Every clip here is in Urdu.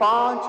5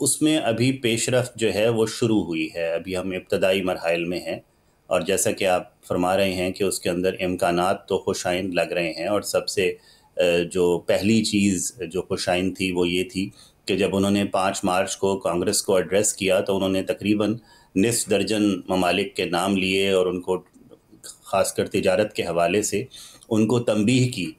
اس میں ابھی پیش رفت جو ہے وہ شروع ہوئی ہے، ابھی ہم ابتدائی مراحل میں ہیں، اور جیسا کہ آپ فرما رہے ہیں کہ اس کے اندر امکانات تو خوش آئند لگ رہے ہیں، اور سب سے جو پہلی چیز جو خوش آئند تھی وہ یہ تھی کہ جب انہوں نے 5 مارچ کو کانگریس کو ایڈریس کیا تو انہوں نے تقریباً نصف درجن ممالک کے نام لیے اور ان کو خاص کر تجارت کے حوالے سے ان کو تنبیہ کی،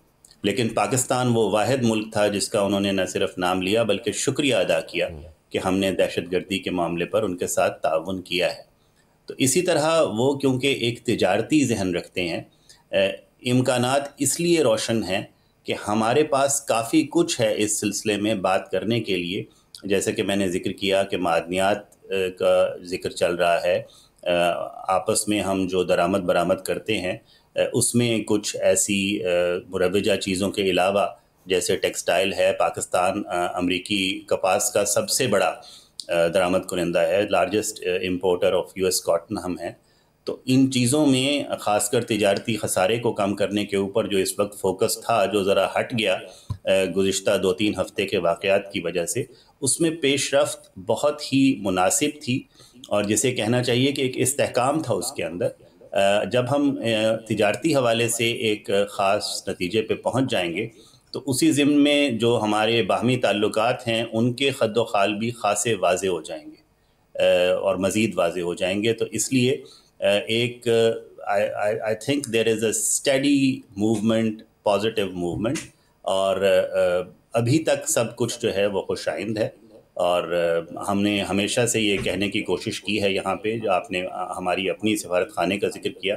لیکن پاکستان وہ واحد ملک تھا جس کا انہوں نے نہ صرف نام لیا بلکہ شکریہ ادا کیا کہ ہم نے دہشت گردی کے معاملے پر ان کے ساتھ تعاون کیا ہے۔ تو اسی طرح وہ کیونکہ ایک تجارتی ذہن رکھتے ہیں، امکانات اس لیے روشن ہیں کہ ہمارے پاس کافی کچھ ہے اس سلسلے میں بات کرنے کے لیے، جیسے کہ میں نے ذکر کیا کہ معدنیات کا ذکر چل رہا ہے، آپس میں ہم جو درآمد برآمد کرتے ہیں اس میں کچھ ایسی مروجہ چیزوں کے علاوہ جیسے ٹیکسٹائل ہے، پاکستان امریکی کپاس کا سب سے بڑا درآمد کنندہ ہے، largest importer of US cotton ہم ہیں۔ تو ان چیزوں میں خاص کر تجارتی خسارے کو کم کرنے کے اوپر جو اس وقت فوکس تھا، جو ذرا ہٹ گیا گزشتہ 2-3 ہفتے کے واقعات کی وجہ سے، اس میں پیش رفت بہت ہی مناسب تھی، اور جسے کہنا چاہیے کہ ایک استحکام تھا اس کے اندر۔ جب ہم تجارتی حوالے سے ایک خاص نتیجے پہ پہنچ جائیں گے تو اسی ضمن میں جو ہمارے باہمی تعلقات ہیں ان کے خد و خال بھی خاصے واضح ہو جائیں گے اور مزید واضح ہو جائیں گے۔ تو اس لیے ایک I think there is a steady movement, positive movement، اور ابھی تک سب کچھ جو ہے وہ خوش آئند ہے، اور ہم نے ہمیشہ سے یہ کہنے کی کوشش کی ہے یہاں پہ، جو آپ نے ہماری اپنی سفارت خانے کا ذکر کیا،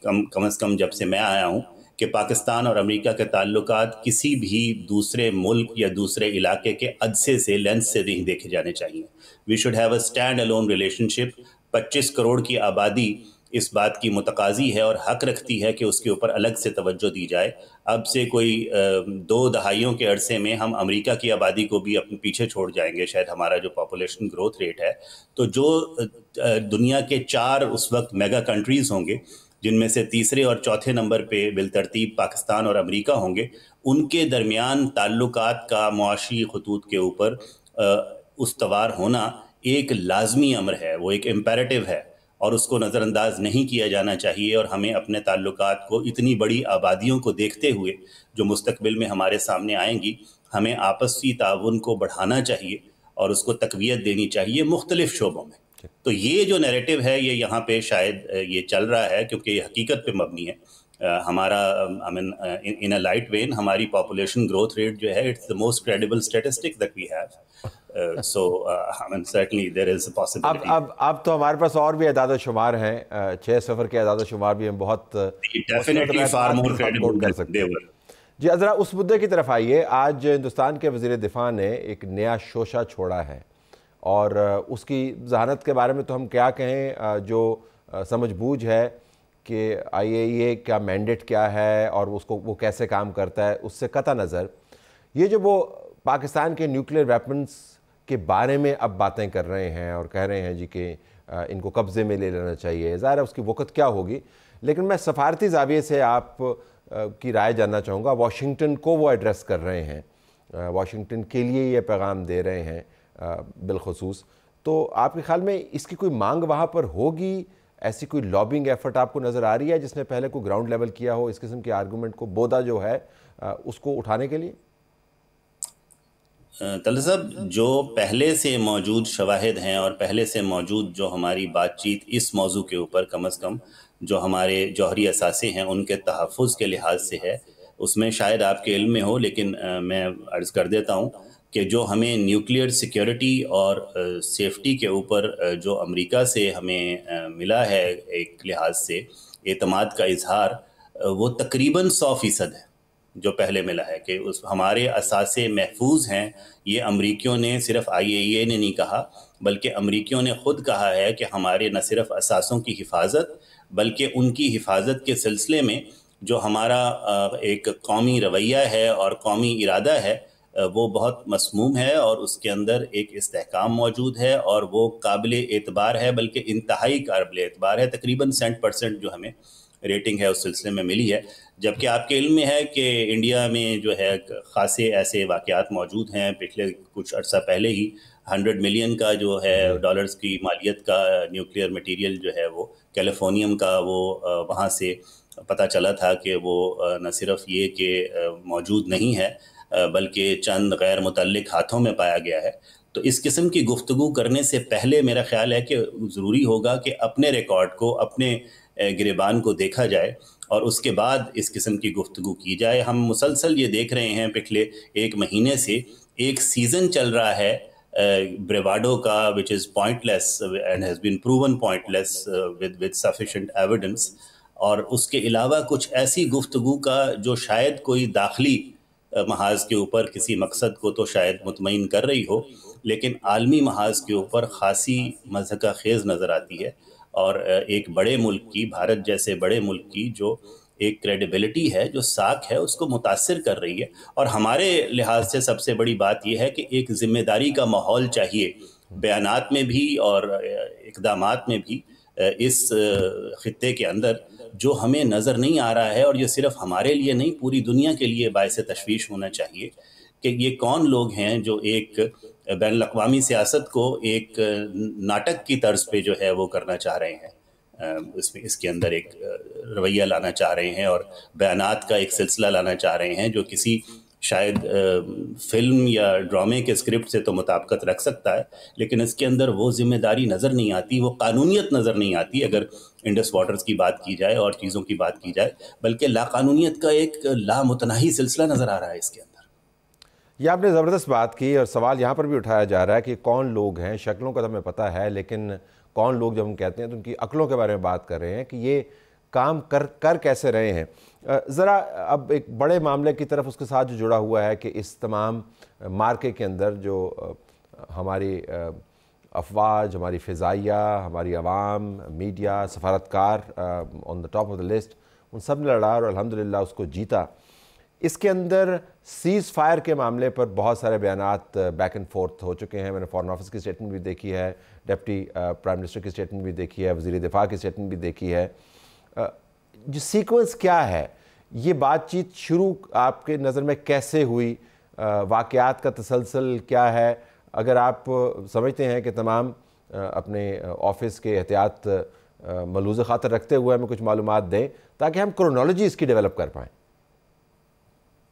کم از کم جب سے میں آیا ہوں، کہ پاکستان اور امریکہ کے تعلقات کسی بھی دوسرے ملک یا دوسرے علاقے کے عدسے سے لینس سے نہیں دیکھے جانے چاہیے۔ We should have a stand alone relationship. 25 crore کی آبادی اس بات کی متقاضی ہے اور حق رکھتی ہے کہ اس کے اوپر الگ سے توجہ دی جائے۔ اب سے کوئی 2 دہائیوں کے عرصے میں ہم امریکہ کی آبادی کو بھی اپنے پیچھے چھوڑ جائیں گے، شاید ہمارا جو پاپولیشن گروتھ ریٹ ہے۔ تو جو دنیا کے 4 اس وقت میگا کنٹریز ہوں گے، جن میں سے تیسرے اور چوتھے نمبر پہ بالترتیب پاکستان اور امریکہ ہوں گے، ان کے درمیان تعلقات کا معاشی خطوط کے اوپر استوار ہونا ایک لازمی امر ہے، وہ ایک امپیریٹو ہے، اور اس کو نظر انداز نہیں کیا جانا چاہیے۔ اور ہمیں اپنے تعلقات کو اتنی بڑی آبادیوں کو دیکھتے ہوئے جو مستقبل میں ہمارے سامنے آئیں گی، ہمیں آپسی تعاون کو بڑھانا چاہیے اور اس کو تقویت دینی چاہیے مختلف شعبوں میں۔ تو یہ جو نیریٹو ہے یہ یہاں پہ شاید یہ چل رہا ہے کیونکہ یہ حقیقت پہ مبنی ہے۔ ہمارا ان اے لائٹ وین ہماری پاپولیشن گروتھ ریٹ جو ہے it's the most credible statistic that we have. So certainly there is a possibility. اب تو ہمارے پاس اور بھی اعداد و شمار ہیں، 6 صفر کے اعداد و شمار بھی ہم بہت definitely far more credible کر سکتے ہیں۔ جی ذرا اس مدعے کی طرف آئیے۔ آج ہندوستان کے وزیر دفاع نے ایک نیا شوشہ چھوڑا ہے، اور اس کی ذہانت کے بارے میں تو ہم کیا کہیں، جو سمجھ بوجھ ہے کہ IAEA کا مینڈیٹ کیا ہے اور اس کو وہ کیسے کام کرتا ہے، اس سے قطع نظر یہ جو وہ پاکستان کے نیوکلیر ویپنز کے بارے میں اب باتیں کر رہے ہیں اور کہہ رہے ہیں جی کہ ان کو قبضے میں لے لینا چاہیے، ظاہر ہے اس کی وقت کیا ہوگی، لیکن میں سفارتی زاویے سے آپ کی رائے جاننا چاہوں گا۔ واشنگٹن کو وہ ایڈریس کر رہے ہیں، واشنگٹن کے لیے یہ پیغام دے رہے ہیں بالخصوص، تو آپ کے خیال میں اس کی کوئی مانگ وہاں پر ہوگی؟ ایسی کوئی لابنگ ایفرٹ آپ کو نظر آ رہی ہے جس نے پہلے کوئی گراؤنڈ لیول کیا ہو اس قسم کے آرگومنٹ کو، بودا جو ہے اس کو اٹھانے کے لیے؟ طلعت صاحب، جو پہلے سے موجود شواہد ہیں اور پہلے سے موجود جو ہماری بات چیت اس موضوع کے اوپر کم از کم جو ہمارے جوہری اثاثے ہیں ان کے تحفظ کے لحاظ سے ہے، اس میں شاید آپ کے علم میں ہو، لیکن میں عرض کر دیتا ہوں کہ جو ہمیں نیوکلیئر سیکیورٹی اور سیفٹی کے اوپر جو امریکہ سے ہمیں ملا ہے ایک لحاظ سے اعتماد کا اظہار، وہ تقریباً 100% ہے جو پہلے ملا ہے، کہ اس ہمارے اثاثے محفوظ ہیں۔ یہ امریکیوں نے صرف IAEA نے نہیں کہا، بلکہ امریکیوں نے خود کہا ہے کہ ہمارے نہ صرف اثاثوں کی حفاظت بلکہ ان کی حفاظت کے سلسلے میں جو ہمارا ایک قومی رویہ ہے اور قومی ارادہ ہے وہ بہت مسموم ہے، اور اس کے اندر ایک استحکام موجود ہے، اور وہ قابل اعتبار ہے، بلکہ انتہائی قابل اعتبار ہے۔ تقریباً 100% جو ہمیں ریٹنگ ہے اس سلسلے میں ملی ہے۔ جبکہ آپ کے علم میں ہے کہ انڈیا میں جو ہے خاصے ایسے واقعات موجود ہیں، پچھلے کچھ عرصہ پہلے ہی 100 ملین کا جو ہے ڈالرز کی مالیت کا نیوکلیئر مٹیریل جو ہے وہ کیلیفورنیم کا وہ وہاں سے پتہ چلا تھا کہ وہ نہ صرف یہ کہ موجود نہیں ہے بلکہ چند غیر متعلق ہاتھوں میں پایا گیا ہے. تو اس قسم کی گفتگو کرنے سے پہلے میرا خیال ہے کہ ضروری ہوگا کہ اپنے ریکارڈ کو، اپنے گریبان کو دیکھا جائے اور اس کے بعد اس قسم کی گفتگو کی جائے. ہم مسلسل یہ دیکھ رہے ہیں پچھلے 1 مہینے سے ایک سیزن چل رہا ہے بریواڈو کا which is pointless and has been proven pointless with sufficient evidence، اور اس کے علاوہ کچھ ایسی گفتگو کا جو شاید کوئی داخلی محاذ کے اوپر کسی مقصد کو تو شاید مطمئن کر رہی ہو، لیکن عالمی محاذ کے اوپر خاصی مضحکہ خیز نظر آتی ہے. اور ایک بڑے ملک کی، بھارت جیسے بڑے ملک کی جو ایک کریڈیبلٹی ہے، جو ساکھ ہے، اس کو متاثر کر رہی ہے. اور ہمارے لحاظ سے سب سے بڑی بات یہ ہے کہ ایک ذمہ داری کا ماحول چاہیے بیانات میں بھی اور اقدامات میں بھی اس خطے کے اندر، جو ہمیں نظر نہیں آ رہا ہے. اور یہ صرف ہمارے لیے نہیں، پوری دنیا کے لیے باعث تشویش ہونا چاہیے کہ یہ کون لوگ ہیں جو ایک بین الاقوامی سیاست کو ایک ناٹک کی طرز پہ جو ہے وہ کرنا چاہ رہے ہیں، اس کے اندر ایک رویہ لانا چاہ رہے ہیں اور بیانات کا ایک سلسلہ لانا چاہ رہے ہیں جو کسی شاید فلم یا ڈرامے کے اسکرپٹ سے تو مطابقت رکھ سکتا ہے، لیکن اس کے اندر وہ ذمہ داری نظر نہیں آتی، وہ قانونیت نظر نہیں آتی اگر انڈس واٹرز کی بات کی جائے اور چیزوں کی بات کی جائے، بلکہ لاقانونیت کا ایک لامتناہی سلسلہ نظر آ رہا ہے اس کے اندر. یہ آپ نے زبردست بات کی، اور سوال یہاں پر بھی اٹھایا جا رہا ہے کہ کون لوگ ہیں. شکلوں کا تو ہمیں پتہ ہے، لیکن کون لوگ جب ہم کہتے ہیں تو ان کی عقلوں کے بارے میں بات کر رہے ہیں کہ یہ کام کر کیسے رہے ہیں. ذرا اب ایک بڑے معاملے کی طرف اس کے ساتھ جو جڑا ہوا ہے کہ اس تمام مارکے کے اندر جو ہماری افواج، ہماری فضائیہ، ہماری عوام، میڈیا، سفارتکار on the top of the list, ان سب نے لڑا اور الحمدللہ اس کو جیتا. اس کے اندر سیز فائر کے معاملے پر بہت سارے بیانات بیک اینڈ فورتھ ہو چکے ہیں. میں نے فارن آفس کی اسٹیٹمنٹ بھی دیکھی ہے، ڈپٹی پرائم منسٹر کی اسٹیٹمنٹ بھی دیکھی ہے، وزیر دفاع کی اسٹیٹمنٹ بھی دیکھی ہے. جو سیکوینس کیا ہے، یہ بات چیت شروع آپ کے نظر میں کیسے ہوئی، واقعات کا تسلسل کیا ہے؟ اگر آپ سمجھتے ہیں کہ تمام اپنے آفس کے احتیاط ملحوظ خاطر رکھتے ہوئے ہمیں کچھ معلومات دیں تاکہ ہم کرونالوجی اس کی ڈیولپ کر پائیں.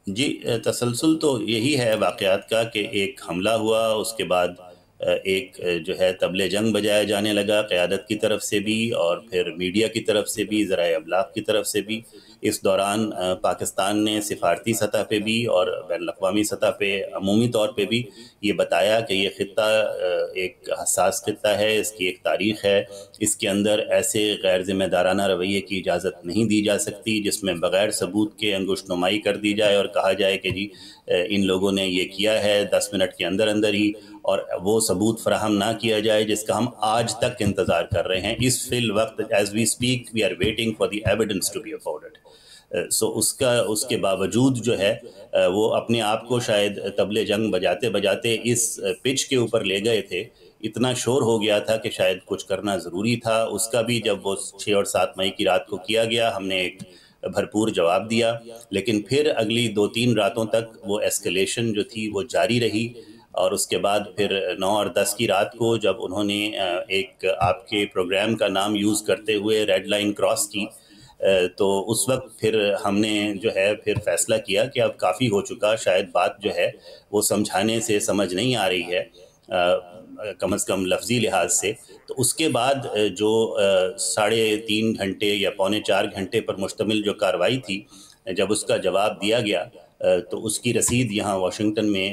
جی، تسلسل تو یہی ہے واقعات کا کہ ایک حملہ ہوا، اس کے بعد ایک جو ہے طبلِ جنگ بجایا جانے لگا قیادت کی طرف سے بھی اور پھر میڈیا کی طرف سے بھی، ذرائع ابلاغ کی طرف سے بھی. اس دوران پاکستان نے سفارتی سطح پہ بھی اور بین الاقوامی سطح پہ عمومی طور پہ بھی یہ بتایا کہ یہ خطہ ایک حساس خطہ ہے، اس کی ایک تاریخ ہے، اس کے اندر ایسے غیر ذمہ دارانہ رویے کی اجازت نہیں دی جا سکتی جس میں بغیر ثبوت کے انگشت نمائی کر دی جائے اور کہا جائے کہ جی ان لوگوں نے یہ کیا ہے 10 منٹ کے اندر اندر ہی، اور وہ ثبوت فراہم نہ کیا جائے جس کا ہم آج تک انتظار کر رہے ہیں. اس فی الوقت as we speak we are waiting for the evidence to be afforded. So اس کے باوجود جو ہے وہ اپنے آپ کو شاید طبلِ جنگ بجاتے بجاتے اس پچ کے اوپر لے گئے تھے، اتنا شور ہو گیا تھا کہ شاید کچھ کرنا ضروری تھا. اس کا بھی جب وہ 6 اور 7 مئی کی رات کو کیا گیا، ہم نے ایک بھرپور جواب دیا، لیکن پھر اگلی 2-3 راتوں تک وہ ایسکلیشن جو تھی وہ جاری رہی. اور اس کے بعد پھر 9 اور 10 کی رات کو جب انہوں نے ایک آپ کے پروگرام کا نام یوز کرتے ہوئے ریڈ لائن کراس کی، تو اس وقت پھر ہم نے جو ہے پھر فیصلہ کیا کہ اب کافی ہو چکا، شاید بات جو ہے وہ سمجھانے سے سمجھ نہیں آ رہی ہے کم از کم لفظی لحاظ سے. تو اس کے بعد جو 3.5 گھنٹے یا 3.25 گھنٹے پر مشتمل جو کارروائی تھی، جب اس کا جواب دیا گیا تو اس کی رسید یہاں واشنگٹن میں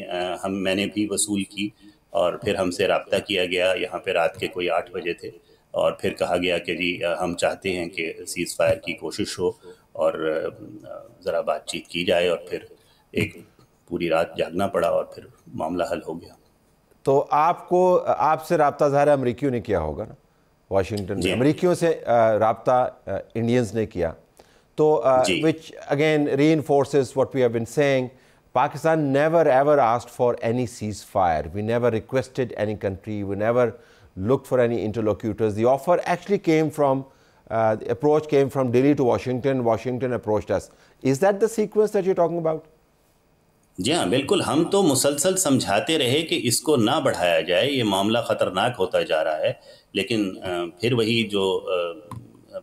میں نے بھی وصول کی، اور پھر ہم سے رابطہ کیا گیا. یہاں پہ رات کے کوئی 8 بجے تھے، اور پھر کہا گیا کہ جی ہم چاہتے ہیں کہ سیز فائر کی کوشش ہو اور ذرا بات چیت کی جائے. اور پھر ایک پوری رات جاگنا پڑا اور پھر معاملہ حل ہو گیا. تو آپ سے رابطہ ظاہر امریکیوں نے کیا ہوگا نا واشنگٹن میں؟ امریکیوں سے رابطہ انڈینز نے کیا، تو which again reinforces what we have been saying. Pakistan never ever asked for any ceasefire. We never requested any country. We never looked for any interlocutors. The offer actually came from, the approach came from Delhi to Washington. Washington approached us. Is that the sequence that you're talking about? جی ہاں بالکل، ہم تو مسلسل سمجھاتے رہے کہ اس کو نہ بڑھایا جائے، یہ معاملہ خطرناک ہوتا جا رہا ہے، لیکن پھر وہی جو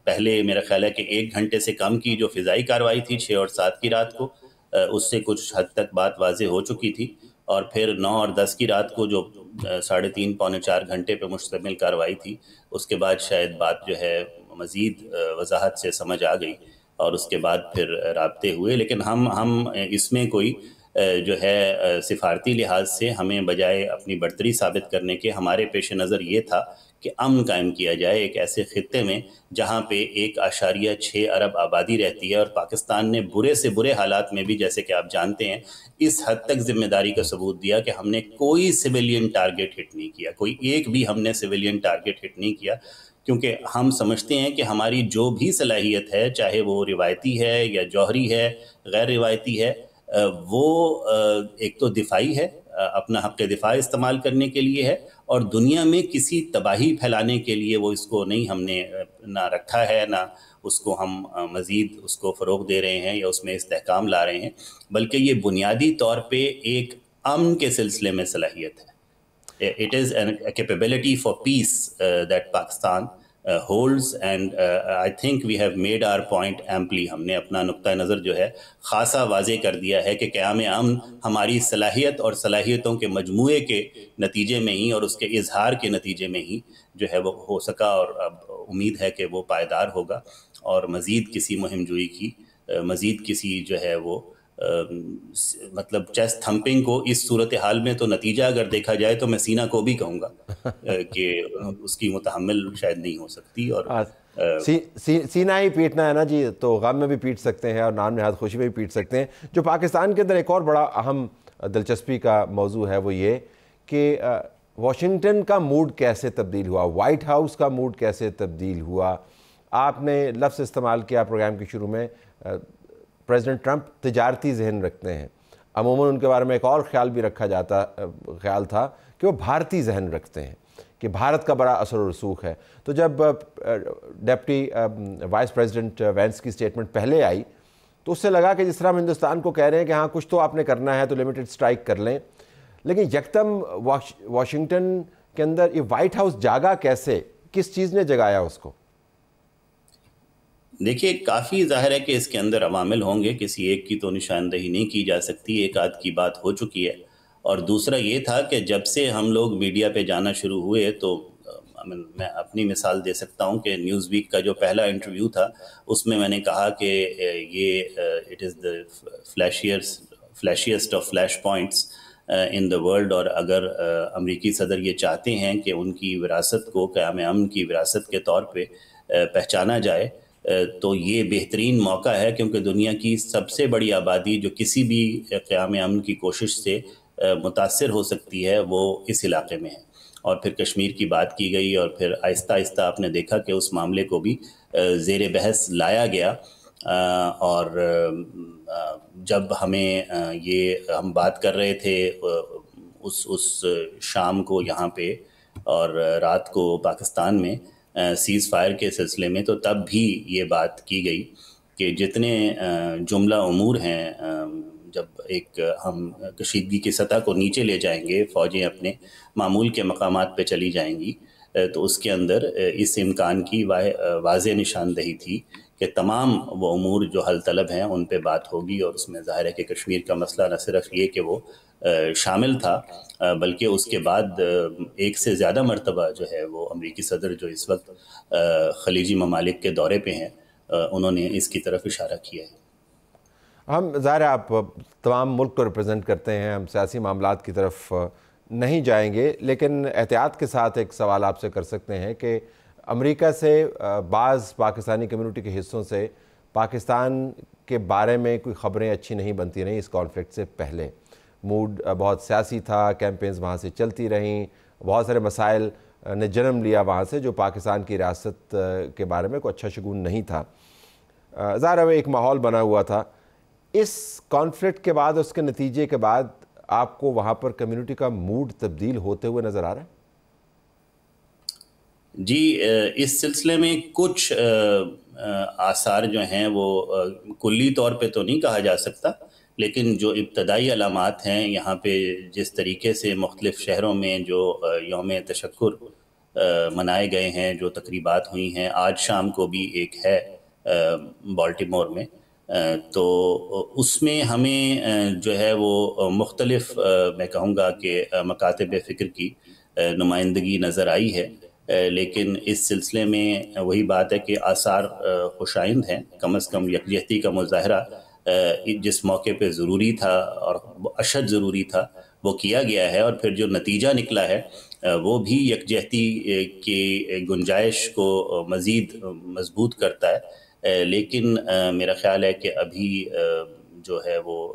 پہلے میرا خیال ہے کہ 1 گھنٹے سے کم کی جو فضائی کارروائی تھی 6 اور 7 کی رات کو، اس سے کچھ حد تک بات واضح ہو چکی تھی، اور پھر 9 اور 10 کی رات کو جو 3.5 پونے 4 گھنٹے پہ مشتمل کارروائی تھی، اس کے بعد شاید بات جو ہے مزید وضاحت سے سمجھ آ گئی، اور اس کے بعد پھر رابطے ہوئے. لیکن ہم اس میں کوئی جو ہے سفارتی لحاظ سے ہمیں بجائے اپنی برتری ثابت کرنے کے، ہمارے پیش نظر یہ تھا کہ امن قائم کیا جائے ایک ایسے خطے میں جہاں پہ 1.6 ارب آبادی رہتی ہے، اور پاکستان نے برے سے برے حالات میں بھی، جیسے کہ آپ جانتے ہیں، اس حد تک ذمہ داری کا ثبوت دیا کہ ہم نے کوئی سویلین ٹارگٹ ہٹ نہیں کیا، کوئی ایک بھی ہم نے سویلین ٹارگٹ ہٹ نہیں کیا، کیونکہ ہم سمجھتے ہیں کہ ہماری جو بھی صلاحیت ہے، چاہے وہ روایتی ہے یا جوہری ہے، غیر روایتی ہے، وہ ایک تو دفاعی ہے، اپنا حق دفاع استعمال کرنے کے لیے ہے، اور دنیا میں کسی تباہی پھیلانے کے لیے وہ اس کو نہیں ہم نے نہ رکھا ہے، نہ اس کو ہم مزید اس کو فروغ دے رہے ہیں یا اس میں استحکام لا رہے ہیں، بلکہ یہ بنیادی طور پہ ایک امن کے سلسلے میں صلاحیت ہے. It is a capability for peace that Pakistan holds, and I think we have made our point amply. ہم نے اپنا نقطہ نظر جو ہے خاصا واضح کر دیا ہے کہ قیام امن ہماری صلاحیت اور صلاحیتوں کے مجموعے کے نتیجے میں ہی اور اس کے اظہار کے نتیجے میں ہی جو ہے وہ ہو سکا، اور اب امید ہے کہ وہ پائیدار ہوگا، اور مزید کسی مہم جوئی کی، مزید کسی جو ہے وہ مطلب چیسٹ تھمپنگ کو اس صورتحال میں تو نتیجہ اگر دیکھا جائے تو میں سینا کو بھی کہوں گا کہ اس کی متحمل شاید نہیں ہو سکتی. اور سینہ ہی پیٹنا ہے نا جی، تو غم میں بھی پیٹ سکتے ہیں اور نام نہاد خوشی میں بھی پیٹ سکتے ہیں. جو پاکستان کے اندر ایک اور بڑا اہم دلچسپی کا موضوع ہے وہ یہ کہ واشنگٹن کا موڈ کیسے تبدیل ہوا، وائٹ ہاؤس کا موڈ کیسے تبدیل ہوا. آپ نے لفظ استعمال کیا پروگرام کے شروع میں، پریزیڈنٹ ٹرمپ تجارتی ذہن رکھتے ہیں. عموماً ان کے بارے میں ایک اور خیال بھی رکھا جاتا، خیال تھا کہ وہ بھارتی ذہن رکھتے ہیں، کہ بھارت کا بڑا اثر و رسوخ ہے. تو جب ڈپٹی وائس پریزیڈنٹ وینس کی سٹیٹمنٹ پہلے آئی تو اس سے لگا کہ جس طرح ہم ہندوستان کو کہہ رہے ہیں کہ ہاں کچھ تو آپ نے کرنا ہے تو لمیٹڈ سٹرائک کر لیں، لیکن یکدم واشنگٹن کے اندر یہ وائٹ ہاؤس جاگا کیسے، کس چیز نے جگایا اس کو؟ دیکھیے کافی ظاہر ہے کہ اس کے اندر عوامل ہوں گے، کسی ایک کی تو نشاندہی نہیں کی جا سکتی، ایک آدھ کی بات ہو چکی ہے. اور دوسرا یہ تھا کہ جب سے ہم لوگ میڈیا پہ جانا شروع ہوئے تو میں اپنی مثال دے سکتا ہوں کہ نیوز ویک کا جو پہلا انٹرویو تھا اس میں نے کہا کہ یہ it is the flashiest of flash points in the world, اور اگر امریکی صدر یہ چاہتے ہیں کہ ان کی وراثت کو قیام امن کی وراثت کے طور پہ پہچانا جائے تو یہ بہترین موقع ہے، کیونکہ دنیا کی سب سے بڑی آبادی جو کسی بھی قیام امن کی کوشش سے متاثر ہو سکتی ہے وہ اس علاقے میں ہے. اور پھر کشمیر کی بات کی گئی، اور پھر آہستہ آہستہ آپ نے دیکھا کہ اس معاملے کو بھی زیر بحث لایا گیا. اور جب ہمیں یہ ہم بات کر رہے تھے اس شام کو یہاں پہ اور رات کو پاکستان میں سیز فائر کے سلسلے میں، تو تب بھی یہ بات کی گئی کہ جتنے جملہ امور ہیں، جب ایک ہم کشیدگی کی سطح کو نیچے لے جائیں گے، فوجیں اپنے معمول کے مقامات پہ چلی جائیں گی، تو اس کے اندر اس امکان کی واضح نشاندہی تھی کہ تمام وہ امور جو حل طلب ہیں ان پہ بات ہوگی. اور اس میں ظاہر ہے کہ کشمیر کا مسئلہ نہ صرف یہ کہ وہ شامل تھا، بلکہ اس کے بعد ایک سے زیادہ مرتبہ جو ہے وہ امریکی صدر جو اس وقت خلیجی ممالک کے دورے پہ ہیں، انہوں نے اس کی طرف اشارہ کیا ہے. ہم ظاہر آپ تمام ملک کو ریپرزینٹ کرتے ہیں، ہم سیاسی معاملات کی طرف نہیں جائیں گے، لیکن احتیاط کے ساتھ ایک سوال آپ سے کر سکتے ہیں کہ امریکہ سے بعض پاکستانی کمیونٹی کے حصوں سے پاکستان کے بارے میں کوئی خبریں اچھی نہیں بنتی رہیں. اس کانفلکٹ سے پہلے موڈ بہت سیاسی تھا، کیمپینز وہاں سے چلتی رہیں، بہت سارے مسائل نے جنم لیا وہاں سے جو پاکستان کی ریاست کے بارے میں کوئی اچھا شگون نہیں تھا. ظاہر ایک ماحول بنا ہوا تھا. اس کانفلکٹ کے بعد، اس کے نتیجے کے بعد آپ کو وہاں پر کمیونٹی کا موڈ تبدیل ہوتے ہوئے نظر آ رہا ہے؟ جی اس سلسلے میں کچھ آثار جو ہیں وہ کلی طور پہ تو نہیں کہا جا سکتا، لیکن جو ابتدائی علامات ہیں یہاں پہ جس طریقے سے مختلف شہروں میں جو یوم تشکر منائے گئے ہیں، جو تقریبات ہوئی ہیں، آج شام کو بھی ایک ہے بالٹیمور میں، تو اس میں ہمیں جو ہے وہ مختلف میں کہوں گا کہ مکاتب فکر کی نمائندگی نظر آئی ہے، لیکن اس سلسلے میں وہی بات ہے کہ آثار خوشائند ہیں، کم از کم یکجہتی کا مظاہرہ جس موقع پہ ضروری تھا اور اشد ضروری تھا وہ کیا گیا ہے، اور پھر جو نتیجہ نکلا ہے وہ بھی یکجہتی کی گنجائش کو مزید مضبوط کرتا ہے، لیکن میرا خیال ہے کہ ابھی جو ہے وہ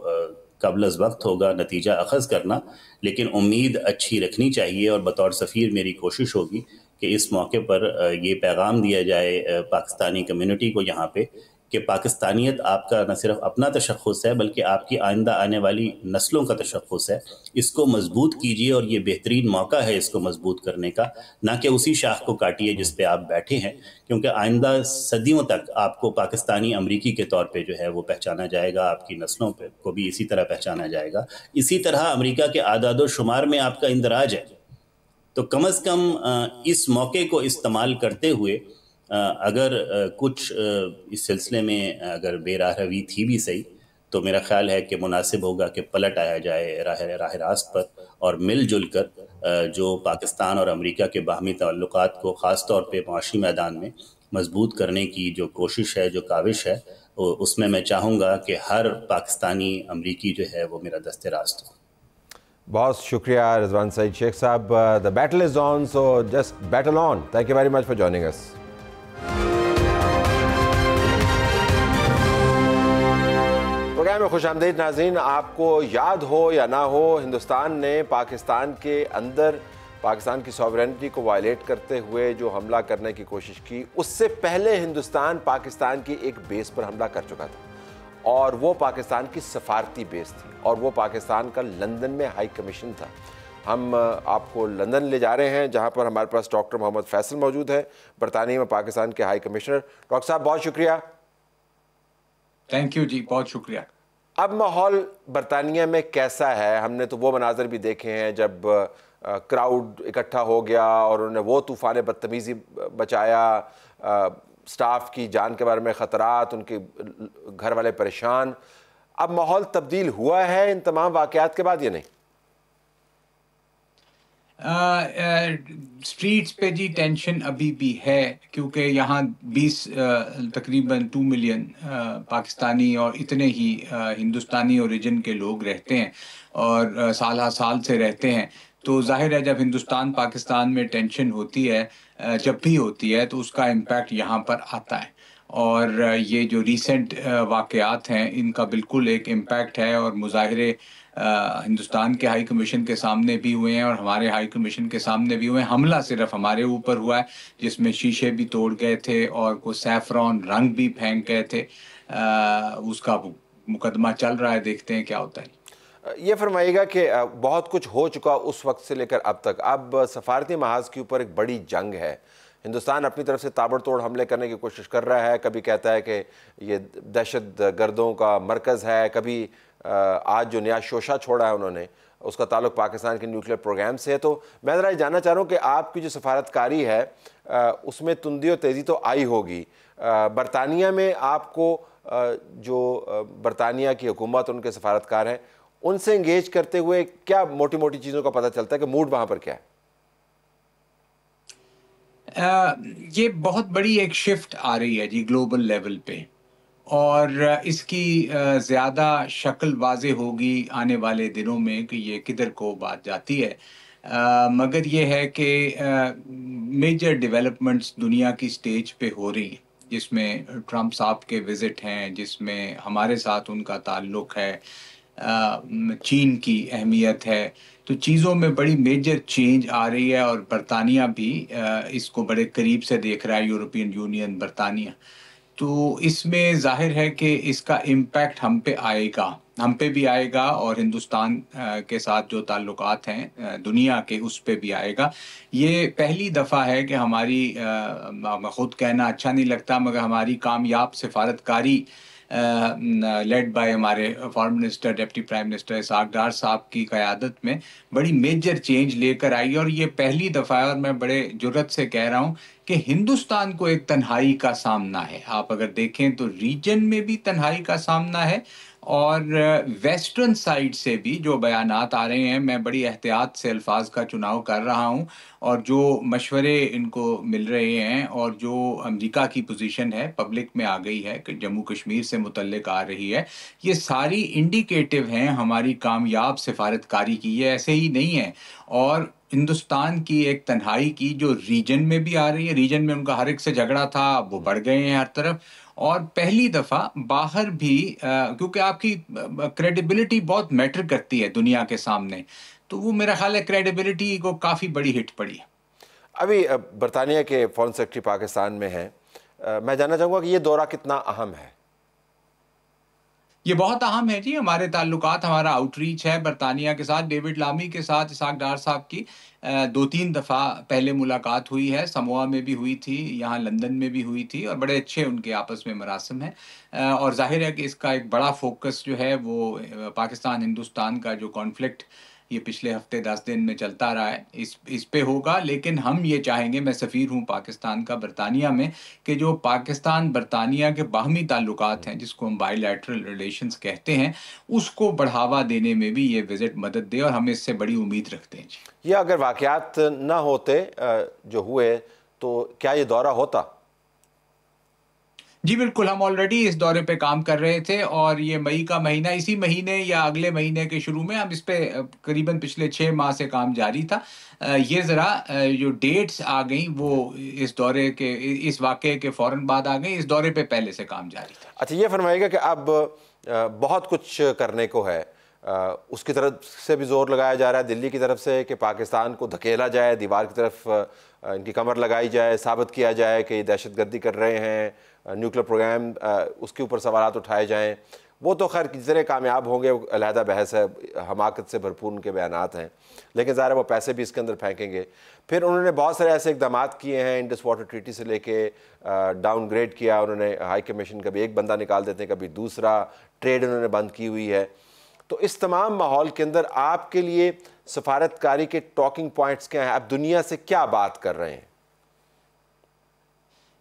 قبل از وقت ہوگا نتیجہ اخذ کرنا، لیکن امید اچھی رکھنی چاہیے، اور بطور سفیر میری کوشش ہوگی کہ اس موقع پر یہ پیغام دیا جائے پاکستانی کمیونٹی کو یہاں پہ کہ پاکستانیت آپ کا نہ صرف اپنا تشخص ہے بلکہ آپ کی آئندہ آنے والی نسلوں کا تشخص ہے، اس کو مضبوط کیجئے، اور یہ بہترین موقع ہے اس کو مضبوط کرنے کا، نہ کہ اسی شاخ کو کاٹیے جس پہ آپ بیٹھے ہیں، کیونکہ آئندہ صدیوں تک آپ کو پاکستانی امریکی کے طور پہ جو ہے وہ پہچانا جائے گا، آپ کی نسلوں پہ کو بھی اسی طرح پہچانا جائے گا، اسی طرح امریکہ کے اعداد و شمار میں آپ کا اندراج ہے، تو کم از کم اس موقع کو استعمال کرتے ہوئے اگر کچھ اس سلسلے میں اگر بے راہ روی تھی بھی صحیح، تو میرا خیال ہے کہ مناسب ہوگا کہ پلٹ آیا جائے راہ راست پر، اور مل جل کر جو پاکستان اور امریکہ کے باہمی تعلقات کو خاص طور پہ معاشی میدان میں مضبوط کرنے کی جو کوشش ہے، جو کاوش ہے، اس میں چاہوں گا کہ ہر پاکستانی امریکی جو ہے وہ میرا دست راست ہو۔ بہت شکریہ رضوان سعید شیخ صاحب. The battle is on, so just battle on. Thank you very much for joining us. Programme میں خوش آمدید ناظرین. آپ کو یاد ہو یا نہ ہو، ہندوستان نے پاکستان کے اندر پاکستان کی سوورینٹی کو وائلیٹ کرتے ہوئے جو حملہ کرنے کی کوشش کی، اس سے پہلے ہندوستان پاکستان کی ایک بیس پر حملہ کر چکا تھا، اور وہ پاکستان کی سفارتی بیس تھی، اور وہ پاکستان کا لندن میں ہائی کمیشن تھا. ہم آپ کو لندن لے جا رہے ہیں، جہاں پر ہمارے پاس ڈاکٹر محمد فیصل موجود ہے، برطانیہ میں پاکستان کے ہائی کمشنر. ڈاکٹر صاحب بہت شکریہ. تھینک یو جی، بہت شکریہ. اب ماحول برطانیہ میں کیسا ہے؟ ہم نے تو وہ مناظر بھی دیکھے ہیں جب کراؤڈ اکٹھا ہو گیا اور انہوں نے وہ طوفان بدتمیزی بچایا، سٹاف کی جان کے بارے میں خطرات، ان کے گھر والے پریشان. اب ماحول تبدیل ہوا ہے ان تمام واقعات کے بعد یا نہیں؟ سٹریٹس پہ جی ٹینشن ابھی بھی ہے، کیونکہ یہاں تقریباً 2 ملین پاکستانی اور اتنے ہی ہندوستانی اوریجن کے لوگ رہتے ہیں، اور سالہ سال سے رہتے ہیں. تو ظاہر ہے جب ہندوستان پاکستان میں ٹینشن ہوتی ہے، جب بھی ہوتی ہے، تو اس کا امپیکٹ یہاں پر آتا ہے. اور یہ جو ریسنٹ واقعات ہیں ان کا بالکل ایک امپیکٹ ہے، اور مظاہرے ہندوستان کے ہائی کمیشن کے سامنے بھی ہوئے ہیں اور ہمارے ہائی کمیشن کے سامنے بھی ہوئے ہیں. حملہ صرف ہمارے اوپر ہوا ہے جس میں شیشے بھی توڑ گئے تھے اور کوئی سیفرون رنگ بھی پھینک گئے تھے. اس کا مقدمہ چل رہا ہے، دیکھتے ہیں کیا ہوتا ہے. یہ فرمائیے گا کہ بہت کچھ ہو چکا اس وقت سے لے کر اب تک، اب سفارتی محاذ کے اوپر ایک بڑی جنگ ہے. ہندوستان اپنی طرف سے تابڑ توڑ حملے کرنے کی کوشش کر رہا ہے، کبھی کہتا ہے کہ یہ دہشت گردوں کا مرکز ہے، کبھی آج جو نیا شوشہ چھوڑا ہے انہوں نے اس کا تعلق پاکستان کے نیوکلیر پروگرام سے ہے. تو میں ذرا یہ جاننا چاہ رہا ہوں کہ آپ کی جو سفارتکاری ہے اس میں تندی و تیزی تو آئی ہوگی. برطانیہ میں آپ کو جو برطانیہ کی حکومت ان کے سفارتکار ہیں ان سے انگیج کرتے ہوئے کیا موٹی موٹی چیزوں کا پتہ چلتا ہے کہ موڈ وہاں پر کیا ہے؟ یہ بہت بڑی ایک شفٹ آ رہی ہے جی گلوبل لیول پہ، اور اس کی زیادہ شکل واضح ہوگی آنے والے دنوں میں کہ یہ کدھر کو بات جاتی ہے. مگر یہ ہے کہ میجر ڈیولپمنٹس دنیا کی سٹیج پہ ہو رہی ہیں، جس میں ٹرمپ صاحب کے وزٹ ہیں، جس میں ہمارے ساتھ ان کا تعلق ہے، چین کی اہمیت ہے. تو چیزوں میں بڑی میجر چینج آ رہی ہے، اور برطانیہ بھی اس کو بڑے قریب سے دیکھ رہا ہے، یورپین یونین برطانیہ. تو اس میں ظاہر ہے کہ اس کا امپیکٹ ہم پہ آئے گا، ہم پہ بھی آئے گا، اور ہندوستان کے ساتھ جو تعلقات ہیں دنیا کے اس پہ بھی آئے گا. یہ پہلی دفعہ ہے کہ ہماری خود کہنا اچھا نہیں لگتا مگر ہماری کامیاب سفارتکاری لیڈ بائی ہمارے foreign minister deputy prime minister Ishaq Dar صاحب کی قیادت میں بڑی میجر چینج لے کر آئی، اور یہ پہلی دفعہ ہے، اور میں بڑے جرت سے کہہ رہا ہوں کہ ہندوستان کو ایک تنہائی کا سامنا ہے۔ آپ اگر دیکھیں تو ریجن میں بھی تنہائی کا سامنا ہے، اور ویسٹرن سائڈ سے بھی جو بیانات آ رہے ہیں، میں بڑی احتیاط سے الفاظ کا چناؤ کر رہا ہوں، اور جو مشورے ان کو مل رہے ہیں اور جو امریکہ کی پوزیشن ہے پبلک میں آ گئی ہے کہ جموں کشمیر سے متعلق آ رہی ہے، یہ ساری انڈیکیٹو ہیں ہماری کامیاب سفارتکاری کی، یہ ایسے ہی نہیں ہے۔ اور ہندوستان کی ایک تنہائی کی جو ریجن میں بھی آ رہی ہے، ریجن میں ان کا ہر ایک سے جھگڑا تھا، وہ بڑھ گئے ہیں ہر طرف، اور پہلی دفعہ باہر بھی کیونکہ آپ کی کریڈیبلٹی بہت میٹر کرتی ہے دنیا کے سامنے، تو وہ میرا خیال ہے کریڈیبلٹی کو کافی بڑی ہٹ پڑی ہے۔ ابھی برطانیہ کے فارن سیکرٹری پاکستان میں ہیں، میں جاننا چاہوں گا کہ یہ دورہ کتنا اہم ہے؟ یہ بہت اہم ہے جی، ہمارے تعلقات، ہمارا آؤٹ ریچ ہے برطانیہ کے ساتھ۔ ڈیوڈ لامی کے ساتھ اسحاق ڈار صاحب کی 2-3 دفعہ پہلے ملاقات ہوئی ہے، سموا میں بھی ہوئی تھی، یہاں لندن میں بھی ہوئی تھی، اور بڑے اچھے ان کے آپس میں مراسم ہیں، اور ظاہر ہے کہ اس کا ایک بڑا فوکس جو ہے وہ پاکستان ہندوستان کا جو کانفلکٹ یہ پچھلے ہفتے 10 دن میں چلتا رہا ہے اس پہ ہوگا۔ لیکن ہم یہ چاہیں گے، میں سفیر ہوں پاکستان کا برطانیہ میں، کہ جو پاکستان برطانیہ کے باہمی تعلقات ہیں جس کو ہم بائی لیٹرل ریلیشنز کہتے ہیں، اس کو بڑھاوا دینے میں بھی یہ وزٹ مدد دے، اور ہم اس سے بڑی امید رکھتے ہیں جی۔ یہ اگر واقعات نہ ہوتے جو ہوئے تو کیا یہ دورہ ہوتا؟ جی بالکل، ہم آلریڈی اس دورے پہ کام کر رہے تھے، اور یہ مئی کا مہینہ، اسی مہینے یا اگلے مہینے کے شروع میں ہم اس پہ قریباً پچھلے 6 ماہ سے کام جاری تھا۔ یہ ذرا جو ڈیٹس آ گئیں وہ اس دورے کے، اس واقعے کے فوراً بعد آ گئیں، اس دورے پہ پہلے سے کام جاری تھا۔ اچھا، یہ فرمائیے گا کہ اب بہت کچھ کرنے کو ہے، اس کی طرف سے بھی زور لگایا جا رہا ہے دلی کی طرف سے کہ پاکستان کو دھکیلا جائے، دیوار کی طرف ان کی کمر لگائی جائے، ثابت کیا جائے کہ یہ دہشت گردی کر رہے ہیں، نیوکلیر پروگرام اس کے اوپر سوالات اٹھائے جائیں۔ وہ تو خیر کتنے کامیاب ہوں گے وہ علیحدہ بحث ہے، حماقت سے بھرپور ان کے بیانات ہیں، لیکن ظاہر ہے وہ پیسے بھی اس کے اندر پھینکیں گے۔ پھر انہوں نے بہت سارے ایسے اقدامات کیے ہیں، انڈس واٹر ٹریٹی سے لے کے ڈاؤن گریڈ کیا انہوں نے، ہائی کمیشن کبھی ایک بندہ نکال دیتے ہیں کبھی دوسرا، ٹریڈ انہوں نے بند کی ہوئی ہے۔ تو اس تمام ماحول کے اندر آپ کے لیے سفارتکاری کے ٹاکنگ پوائنٹس کیا ہیں؟ آپ دنیا سے کیا بات کر رہے ہیں؟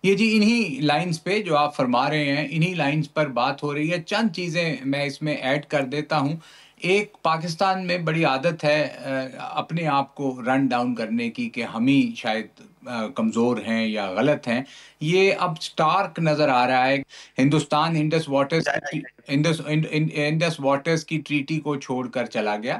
یہ جی انہی لائنز پہ جو آپ فرما رہے ہیں، انہی لائنز پر بات ہو رہی ہے۔ چند چیزیں میں اس میں ایڈ کر دیتا ہوں۔ ایک، پاکستان میں بڑی عادت ہے اپنے آپ کو رن ڈاؤن کرنے کی کہ ہم ہی شاید کمزور ہیں یا غلط ہیں۔ یہ اب سٹارک نظر آ رہا ہے۔ ہندوستان انڈس واٹرز کی ٹریٹی کو چھوڑ کر چلا گیا،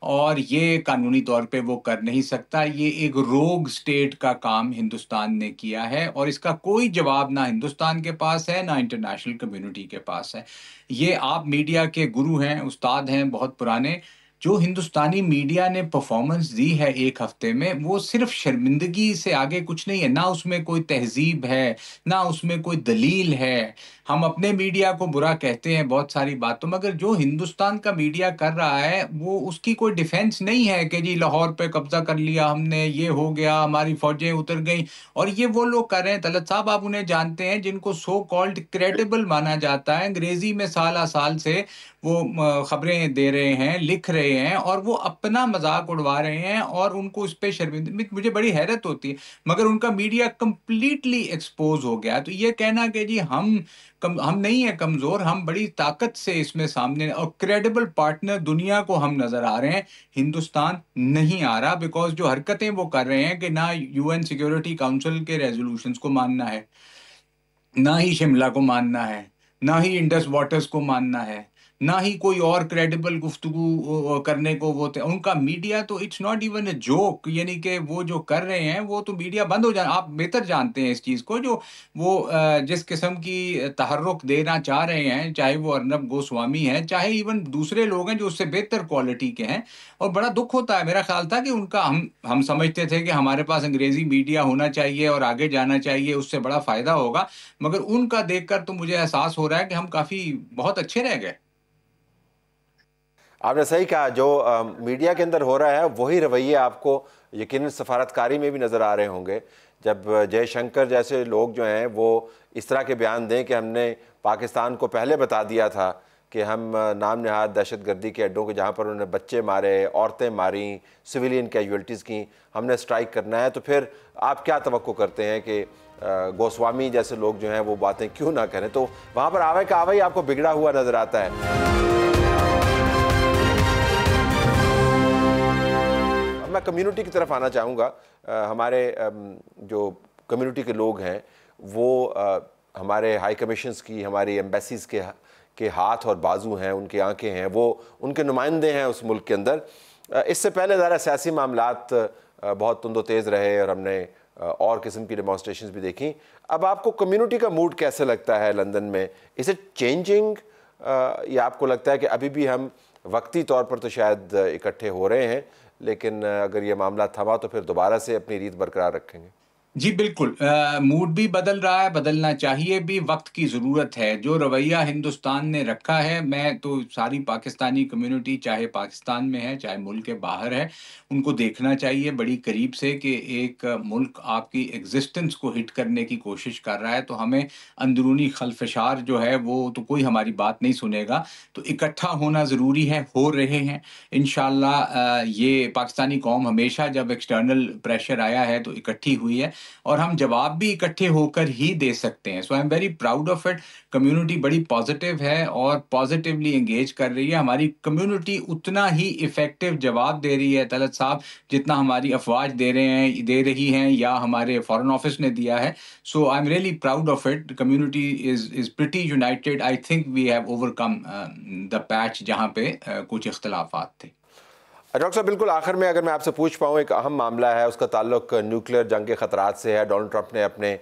اور یہ قانونی طور پہ وہ کر نہیں سکتا۔ یہ ایک روگ سٹیٹ کا کام ہندوستان نے کیا ہے، اور اس کا کوئی جواب نہ ہندوستان کے پاس ہے نہ انٹرنیشنل کمیونٹی کے پاس ہے۔ یہ آپ میڈیا کے گرو ہیں، استاد ہیں بہت پرانے، جو ہندوستانی میڈیا نے پرفارمنس دی ہے ایک ہفتے میں، وہ صرف شرمندگی سے آگے کچھ نہیں ہے۔ نہ اس میں کوئی تہذیب ہے، نہ اس میں کوئی دلیل ہے۔ ہم اپنے میڈیا کو برا کہتے ہیں بہت ساری باتوں، مگر جو ہندوستان کا میڈیا کر رہا ہے وہ اس کی کوئی ڈیفینس نہیں ہے کہ جی لاہور پہ قبضہ کر لیا ہم نے، یہ ہو گیا، ہماری فوجیں اتر گئیں، اور یہ وہ لوگ کر رہے ہیں۔ طلعت صاحب آپ انہیں جانتے ہیں جن کو سو کالڈ کریڈیبل مانا جاتا ہے، انگریزی میں سالہ سال سے وہ خبریں دے رہے ہیں، لکھ رہے ہیں، اور وہ اپنا مذاق اڑوا رہے ہیں، اور ان کو اس پہ شرمندگی، مجھے بڑی حیرت ہوتی ہے، مگر ان کا میڈیا کمپلیٹلی ایکسپوز ہو گیا۔ تو یہ کہنا کہ جی ہم نہیں ہیں کمزور، ہم بڑی طاقت سے اس میں سامنے، اور کریڈیبل پارٹنر دنیا کو ہم نظر آ رہے ہیں، ہندوستان نہیں آ رہا، بیکاز جو حرکتیں وہ کر رہے ہیں کہ نہ یو این سیکیورٹی کاؤنسل کے ریزولوشنز کو ماننا ہے، نہ ہی شملہ کو ماننا ہے، نہ ہی انڈس واٹرز کو ماننا ہے، نہ ہی کوئی اور کریڈیبل گفتگو کرنے کو وہ ان کا میڈیا تو it's not even a joke, یعنی کہ وہ جو کر رہے ہیں وہ تو میڈیا بند ہو جائے۔ آپ بہتر جانتے ہیں اس چیز کو، جو وہ جس قسم کی تحرک دینا چاہ رہے ہیں، چاہے وہ ارنب گوسوامی ہیں، چاہے ایون دوسرے لوگ ہیں جو اس سے بہتر کوالٹی کے ہیں، اور بڑا دکھ ہوتا ہے۔ میرا خیال تھا کہ ان کا ہم سمجھتے تھے کہ ہمارے پاس انگریزی میڈیا ہونا چاہیے اور آگے جانا چاہیے، اس سے بڑا فائدہ ہوگا، مگر ان کا دیکھ کر تو مجھے احساس ہو رہا ہے کہ ہم کافی بہت اچھے رہ گئے۔ آپ نے صحیح کہا، جو میڈیا کے اندر ہو رہا ہے وہی رویے آپ کو یقیناً سفارتکاری میں بھی نظر آ رہے ہوں گے جب جے شنکر جیسے لوگ جو ہیں وہ اس طرح کے بیان دیں کہ ہم نے پاکستان کو پہلے بتا دیا تھا کہ ہم نام نہاد دہشت گردی کے اڈوں کے جہاں پر انہوں نے بچے مارے، عورتیں ماریں، سویلین کیجویلٹیز کی، ہم نے اسٹرائک کرنا ہے، تو پھر آپ کیا توقع کرتے ہیں کہ گوسوامی جیسے لوگ جو ہیں وہ باتیں کیوں نہ کریں؟ تو وہاں پر آوے کا آوے ہی آپ کو بگڑا ہوا نظر آتا ہے۔ اب میں کمیونٹی کی طرف آنا چاہوں گا۔ ہمارے جو کمیونٹی کے لوگ ہیں وہ ہمارے ہائی کمیشنز کی، ہماری ایمبیسیز کے ہاتھ اور بازو ہیں، ان کی آنکھیں ہیں، وہ ان کے نمائندے ہیں اس ملک کے اندر۔ اس سے پہلے ذرا سیاسی معاملات بہت تند و تیز رہے اور ہم نے اور قسم کی ڈیمانسٹریشنز بھی دیکھیں۔ اب آپ کو کمیونٹی کا موڈ کیسے لگتا ہے لندن میں؟ از اٹ چینجنگ، یا آپ کو لگتا ہے کہ ابھی بھی ہم وقتی طور پر تو شاید اکٹھے ہو رہے ہیں، لیکن اگر یہ معاملہ تھما تو پھر دوبارہ سے اپنی ریت برقرار رکھیں گے؟ جی بالکل، موڈ بھی بدل رہا ہے، بدلنا چاہیے بھی، وقت کی ضرورت ہے۔ جو رویہ ہندوستان نے رکھا ہے، میں تو ساری پاکستانی کمیونٹی چاہے پاکستان میں ہے چاہے ملک کے باہر ہے، ان کو دیکھنا چاہیے بڑی قریب سے کہ ایک ملک آپ کی ایگزسٹنس کو ہٹ کرنے کی کوشش کر رہا ہے، تو ہمیں اندرونی خلفشار جو ہے وہ تو کوئی ہماری بات نہیں سنے گا، تو اکٹھا ہونا ضروری ہے، ہو رہے ہیں انشاءاللہ۔ یہ پاکستانی قوم ہمیشہ جب ایکسٹرنل پریشر آیا ہے تو اکٹھی ہوئی ہے، اور ہم جواب بھی اکٹھے ہو کر ہی دے سکتے ہیں۔ So I'm very proud of it. Community بڑی پازیٹیو ہے اور پازیٹیولی انگیج کر رہی ہے۔ ہماری کمیونٹی اتنا ہی افیکٹو جواب دے رہی ہے طلعت صاحب جتنا ہماری افواج دے رہی ہیں یا ہمارے فارن آفس نے دیا ہے۔ So I'm really proud of it. Community is pretty united. I think we have overcome the patch جہاں پہ کچھ اختلافات تھے۔ ڈاکٹر صاحب بالکل آخر میں اگر میں آپ سے پوچھ پاؤں، ایک اہم معاملہ ہے، اس کا تعلق نیوکلیئر جنگ کے خطرات سے ہے۔ ڈونلڈ ٹرمپ نے اپنے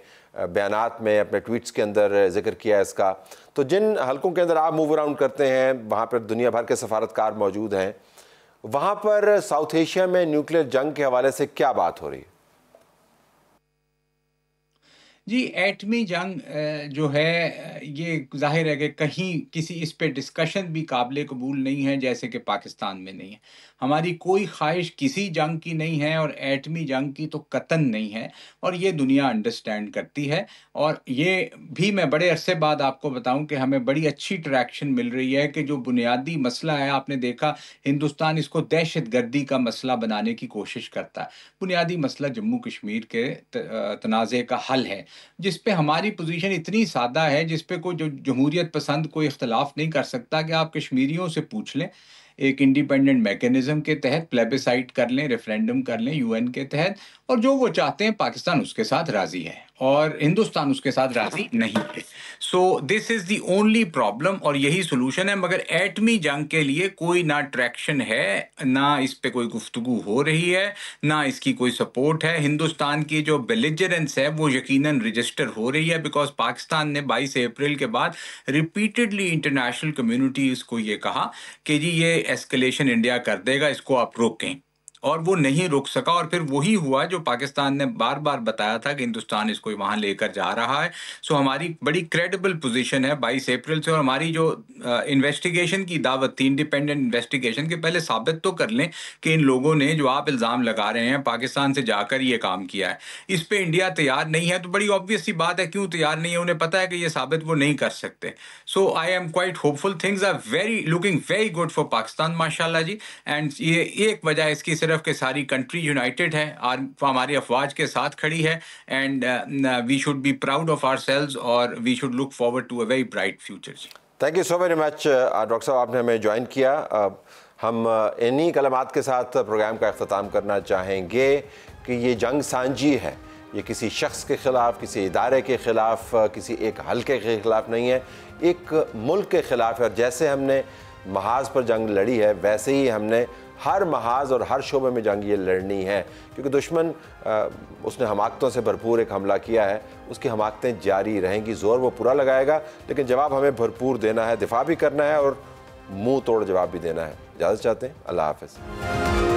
بیانات میں، اپنے ٹویٹس کے اندر ذکر کیا اس کا۔ تو جن حلقوں کے اندر آپ موو اراؤنڈ کرتے ہیں، وہاں پر دنیا بھر کے سفارتکار موجود ہیں، وہاں پر ساؤتھ ایشیا میں نیوکلیئر جنگ کے حوالے سے کیا بات ہو رہی ہے؟ جی ایٹمی جنگ جو ہے یہ ظاہر ہے کہ کہیں کسی اس پہ ڈسکشن بھی قابل قبول نہیں ہے، جیسے کہ پاکستان میں نہیں ہے۔ ہماری کوئی خواہش کسی جنگ کی نہیں ہے، اور ایٹمی جنگ کی تو قطعاً نہیں ہے، اور یہ دنیا انڈرسٹینڈ کرتی ہے۔ اور یہ بھی میں بڑے عرصے بعد آپ کو بتاؤں کہ ہمیں بڑی اچھی ٹریکشن مل رہی ہے کہ جو بنیادی مسئلہ ہے، آپ نے دیکھا ہندوستان اس کو دہشت گردی کا مسئلہ بنانے کی کوشش کرتا ہے۔ بنیادی مسئلہ جموں کشمیر کے تنازع کا حل ہے، جس پہ ہماری پوزیشن اتنی سادہ ہے، جس پہ کوئی جو جمہوریت پسند کوئی اختلاف نہیں کر سکتا کہ آپ کشمیریوں سے پوچھ لیں، ایک انڈیپینڈنٹ میکینزم کے تحت پلیبیسائٹ کر لیں، ریفرینڈم کر لیں UN کے تحت، اور جو وہ چاہتے ہیں پاکستان اس کے ساتھ راضی ہے اور ہندوستان اس کے ساتھ راضی نہیں ہے۔ سو دس از دی اونلی پرابلم، اور یہی سولوشن ہے۔ مگر ایٹمی جنگ کے لیے کوئی نہ ٹریکشن ہے، نہ اس پہ کوئی گفتگو ہو رہی ہے، نہ اس کی کوئی سپورٹ ہے۔ ہندوستان کی جو بیلیجرنس ہے وہ یقیناً رجسٹر ہو رہی ہے، بیکاز پاکستان نے 22 اپریل کے بعد ریپیٹڈلی انٹرنیشنل کمیونٹیز کو یہ کہا کہ جی یہ ایسکلیشن انڈیا کر دے گا، اس کو آپ روکیں، اور وہ نہیں روک سکا۔ اور پھر وہی ہوا جو پاکستان نے بار بار بتایا تھا کہ ہندوستان اس کو وہاں لے کر جا رہا ہے۔ سو ہماری بڑی کریڈیبل پوزیشن ہے 22 اپریل سے، اور ہماری جو انویسٹیگیشن کی دعوت تھی، انڈیپینڈنٹ انویسٹیگیشن کے، پہلے ثابت تو کر لیں کہ ان لوگوں نے جو آپ الزام لگا رہے ہیں پاکستان سے جا کر یہ کام کیا ہے۔ اس پہ انڈیا تیار نہیں ہے، تو بڑی آبویس سی بات ہے کیوں تیار نہیں ہے، انہیں پتہ ہے کہ یہ ثابت وہ نہیں کر سکتے۔ So I'm quite hopeful, things are looking very good for Pakistan ماشاءاللہ جی۔ اینڈ یہ ایک وجہ اس کی صرف کہ ساری کنٹری یونائٹیڈ ہے، اور ہماری افواج کے ساتھ کھڑی ہے، and we should be proud of ourselves, اور we should look forward to a very bright future جی۔ Thank you so very much doctor صاحب، آپ نے ہمیں جوائن کیا۔ ہم انہی کلمات کے ساتھ پروگرام کا اختتام کرنا چاہیں گے کہ یہ جنگ سانجی ہے، یہ کسی شخص کے خلاف، کسی ادارے کے خلاف، کسی ایک حلقے کے خلاف نہیں ہے، ایک ملک کے خلاف ہے۔ اور جیسے ہم نے محاذ پر جنگ لڑی ہے، ویسے ہی ہم نے ہر محاذ اور ہر شعبے میں جنگ یہ لڑنی ہے، کیونکہ دشمن اس نے حماقتوں سے بھرپور ایک حملہ کیا ہے، اس کی حماقتیں جاری رہیں گی، زور وہ پورا لگائے گا، لیکن جواب ہمیں بھرپور دینا ہے، دفاع بھی کرنا ہے اور منہ توڑ جواب بھی دینا ہے۔ اجازت چاہتے ہیں، اللہ حافظ۔